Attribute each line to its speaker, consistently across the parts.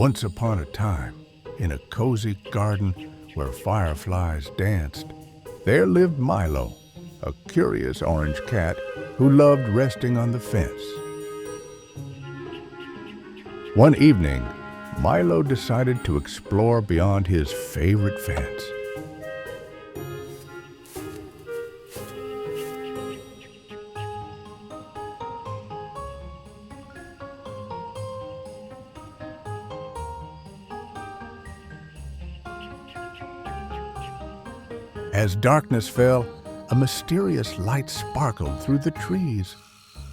Speaker 1: Once upon a time, in a cozy garden where fireflies danced, there lived Milo, a curious orange cat who loved resting on the fence. One evening, Milo decided to explore beyond his favorite fence. As darkness fell, a mysterious light sparkled through the trees,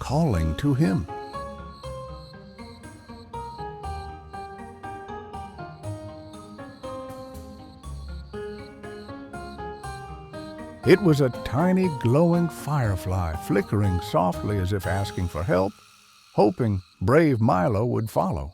Speaker 1: calling to him. It was a tiny glowing firefly flickering softly as if asking for help, hoping brave Milo would follow.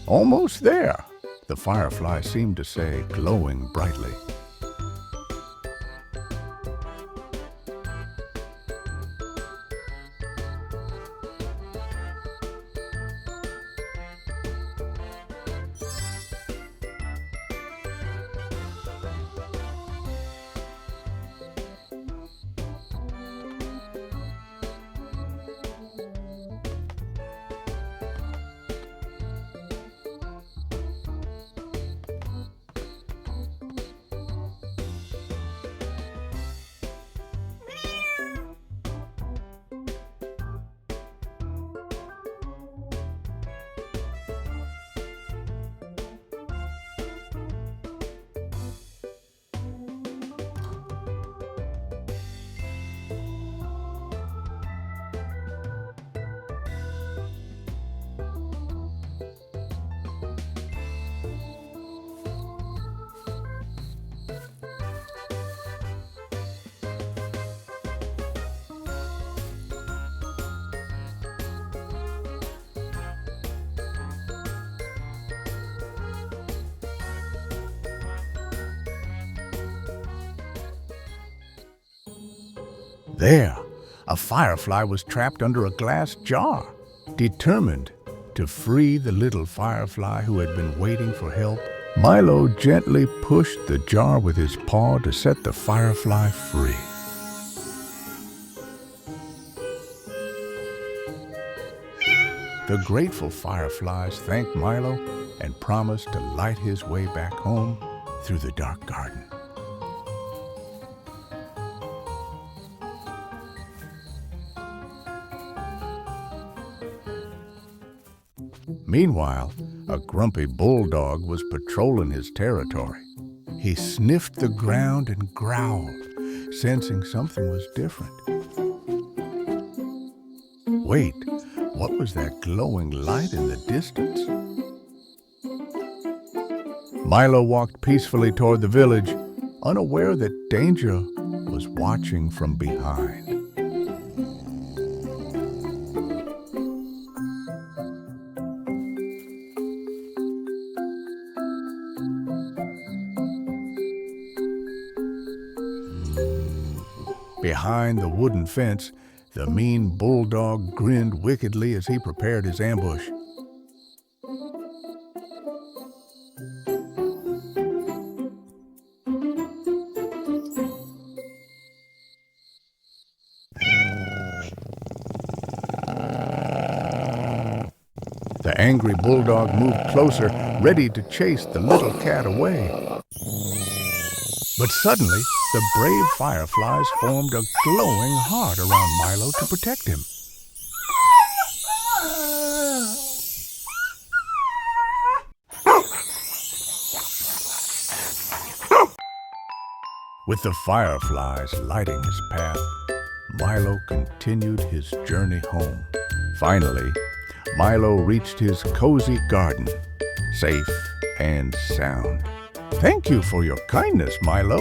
Speaker 1: "Almost there," the firefly seemed to say, glowing brightly. There, a firefly was trapped under a glass jar, determined to free the little firefly who had been waiting for help. Milo gently pushed the jar with his paw to set the firefly free. The grateful fireflies thanked Milo and promised to light his way back home through the dark garden. Meanwhile, a grumpy bulldog was patrolling his territory. He sniffed the ground and growled, sensing something was different. Wait, what was that glowing light in the distance? Milo walked peacefully toward the village, unaware that danger was watching from behind. Behind the wooden fence, The mean bulldog grinned wickedly as he prepared his ambush. The angry bulldog moved closer, ready to chase the little cat away. But suddenly, the brave fireflies formed a glowing heart around Milo to protect him. With the fireflies lighting his path, Milo continued his journey home. Finally, Milo reached his cozy garden, safe and sound. "Thank you for your kindness, Milo,"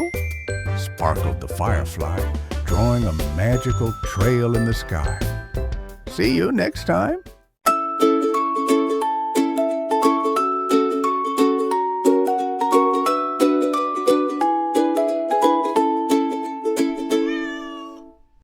Speaker 1: sparkled the firefly, drawing a magical trail in the sky. "See you next time."